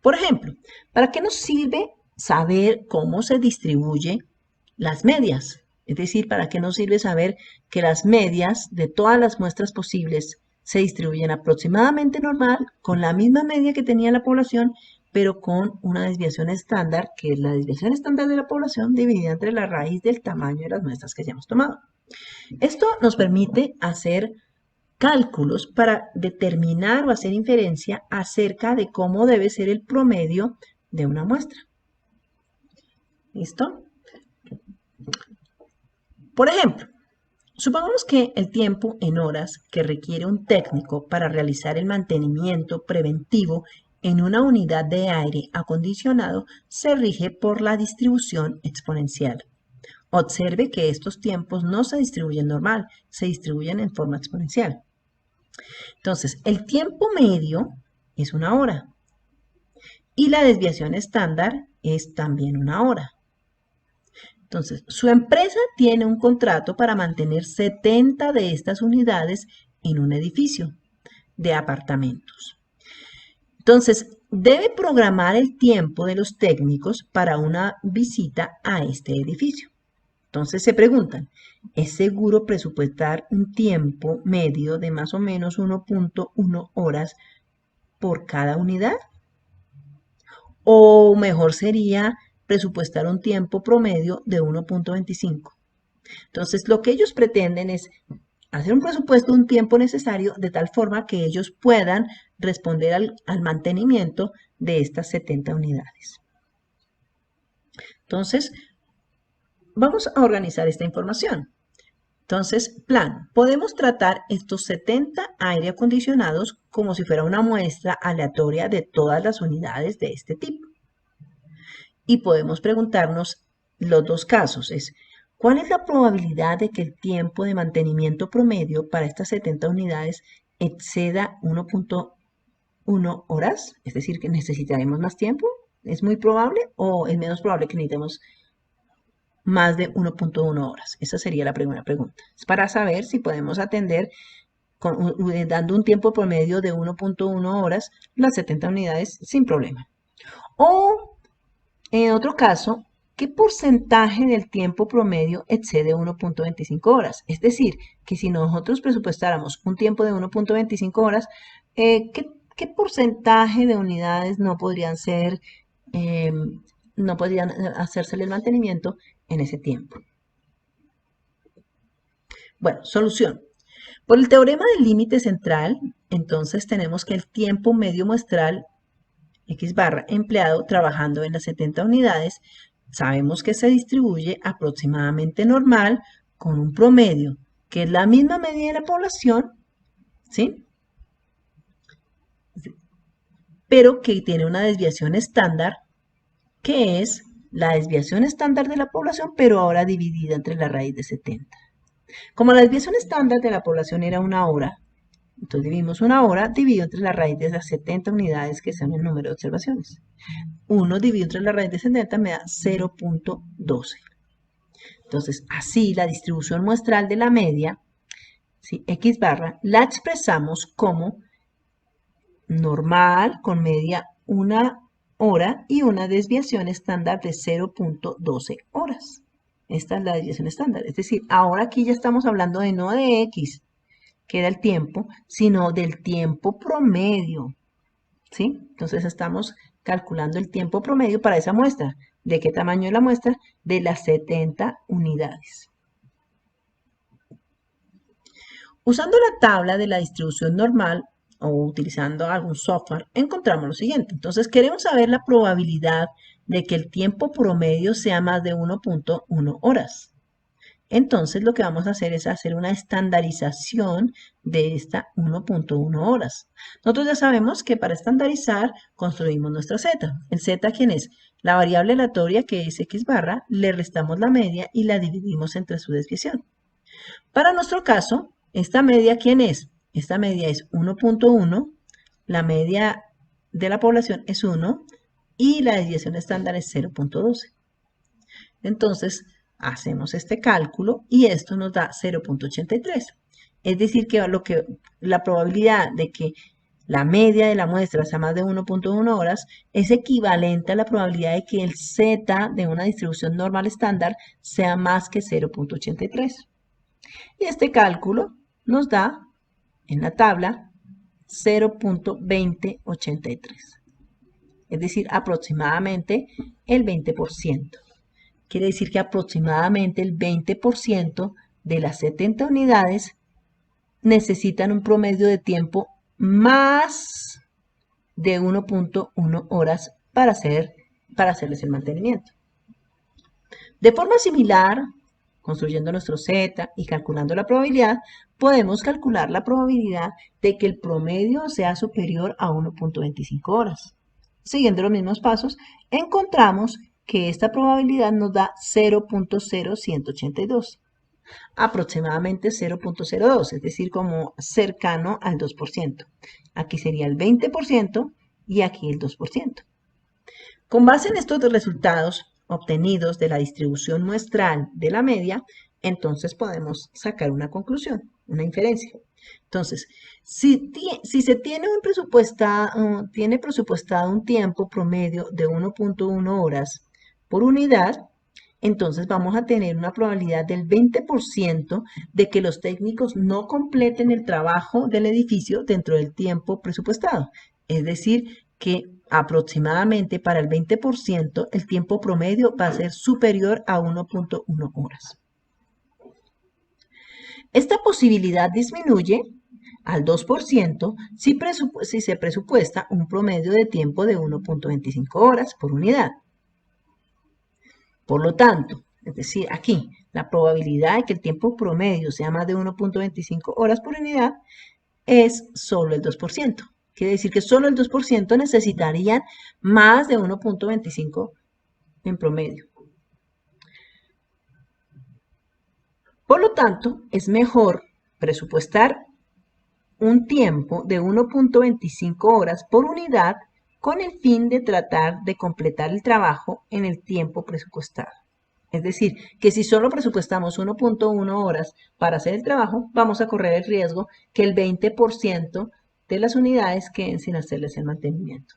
Por ejemplo, ¿para qué nos sirve saber cómo se distribuyen las medias? Es decir, ¿para qué nos sirve saber que las medias de todas las muestras posibles se distribuyen aproximadamente normal, con la misma media que tenía la población, pero con una desviación estándar, que es la desviación estándar de la población dividida entre la raíz del tamaño de las muestras que hayamos tomado? Esto nos permite hacer cálculos para determinar o hacer inferencia acerca de cómo debe ser el promedio de una muestra. ¿Listo? Por ejemplo, supongamos que el tiempo en horas que requiere un técnico para realizar el mantenimiento preventivo en una unidad de aire acondicionado se rige por la distribución exponencial. Observe que estos tiempos no se distribuyen normal, se distribuyen en forma exponencial. Entonces, el tiempo medio es una hora y la desviación estándar es también una hora. Entonces, su empresa tiene un contrato para mantener 70 de estas unidades en un edificio de apartamentos. Entonces, debe programar el tiempo de los técnicos para una visita a este edificio. Entonces se preguntan, ¿es seguro presupuestar un tiempo medio de más o menos 1.1 horas por cada unidad? ¿O mejor sería presupuestar un tiempo promedio de 1.25? Entonces, lo que ellos pretenden es hacer un presupuesto de un tiempo necesario de tal forma que ellos puedan responder al mantenimiento de estas 70 unidades. Entonces, vamos a organizar esta información. Entonces, plan, podemos tratar estos 70 aire acondicionados como si fuera una muestra aleatoria de todas las unidades de este tipo. Y podemos preguntarnos los dos casos, es ¿cuál es la probabilidad de que el tiempo de mantenimiento promedio para estas 70 unidades exceda 1.1 horas? Es decir, que necesitaremos más tiempo. ¿Es muy probable o es menos probable que necesitemos más de 1.1 horas? Esa sería la primera pregunta. Es para saber si podemos atender dando un tiempo promedio de 1.1 horas las 70 unidades sin problema. O en otro caso, ¿qué porcentaje del tiempo promedio excede 1.25 horas? Es decir, que si nosotros presupuestáramos un tiempo de 1.25 horas, ¿qué porcentaje de unidades no podrían ser, no podrían hacérsele el mantenimiento en ese tiempo? Bueno, solución. Por el teorema del límite central, entonces tenemos que el tiempo medio muestral X barra empleado trabajando en las 70 unidades, sabemos que se distribuye aproximadamente normal con un promedio, que es la misma medida de la población, ¿sí? Pero que tiene una desviación estándar, que es la desviación estándar de la población, pero ahora dividida entre la raíz de 70. Como la desviación estándar de la población era una hora, entonces dividimos una hora dividido entre la raíz de las 70 unidades, que son el número de observaciones. 1 dividido entre la raíz de 70 me da 0.12. Entonces, así la distribución muestral de la media, ¿sí? X barra, la expresamos como normal con media una hora y una desviación estándar de 0.12 horas. Esta es la desviación estándar. Es decir, ahora aquí ya estamos hablando de no de X, que era el tiempo, sino del tiempo promedio. ¿Sí? Entonces estamos calculando el tiempo promedio para esa muestra. ¿De qué tamaño es la muestra? De las 70 unidades. Usando la tabla de la distribución normal o utilizando algún software, encontramos lo siguiente. Entonces queremos saber la probabilidad de que el tiempo promedio sea más de 1.1 horas. Entonces lo que vamos a hacer es hacer una estandarización de esta 1.1 horas. Nosotros ya sabemos que para estandarizar construimos nuestra z. ¿El z quién es? La variable aleatoria que es x barra, le restamos la media y la dividimos entre su desviación. Para nuestro caso, esta media ¿quién es? Esta media es 1.1, la media de la población es 1 y la desviación estándar es 0.12. Entonces, hacemos este cálculo y esto nos da 0.83. Es decir, que la probabilidad de que la media de la muestra sea más de 1.1 horas, es equivalente a la probabilidad de que el Z de una distribución normal estándar sea más que 0.83. Y este cálculo nos da en la tabla 0.2083, es decir, aproximadamente el 20%. Quiere decir que aproximadamente el 20% de las 70 unidades necesitan un promedio de tiempo más de 1.1 horas para hacerles el mantenimiento. De forma similar, construyendo nuestro Z y calculando la probabilidad, podemos calcular la probabilidad de que el promedio sea superior a 1.25 horas. Siguiendo los mismos pasos, encontramos que esta probabilidad nos da 0.0182, aproximadamente 0.02, es decir, como cercano al 2%. Aquí sería el 20% y aquí el 2%. Con base en estos resultados obtenidos de la distribución muestral de la media, entonces podemos sacar una conclusión, una inferencia. Entonces, si se tiene presupuestado un tiempo promedio de 1.1 horas por unidad, entonces vamos a tener una probabilidad del 20% de que los técnicos no completen el trabajo del edificio dentro del tiempo presupuestado. Es decir, que aproximadamente para el 20% el tiempo promedio va a ser superior a 1.1 horas. Esta posibilidad disminuye al 2% si se presupuesta un promedio de tiempo de 1.25 horas por unidad. Por lo tanto, es decir, aquí la probabilidad de que el tiempo promedio sea más de 1.25 horas por unidad es solo el 2%. Quiere decir que solo el 2% necesitarían más de 1.25 en promedio. Por lo tanto, es mejor presupuestar un tiempo de 1.25 horas por unidad con el fin de tratar de completar el trabajo en el tiempo presupuestado. Es decir, que si solo presupuestamos 1.1 horas para hacer el trabajo, vamos a correr el riesgo que el 20% de las unidades queden sin hacerles el mantenimiento.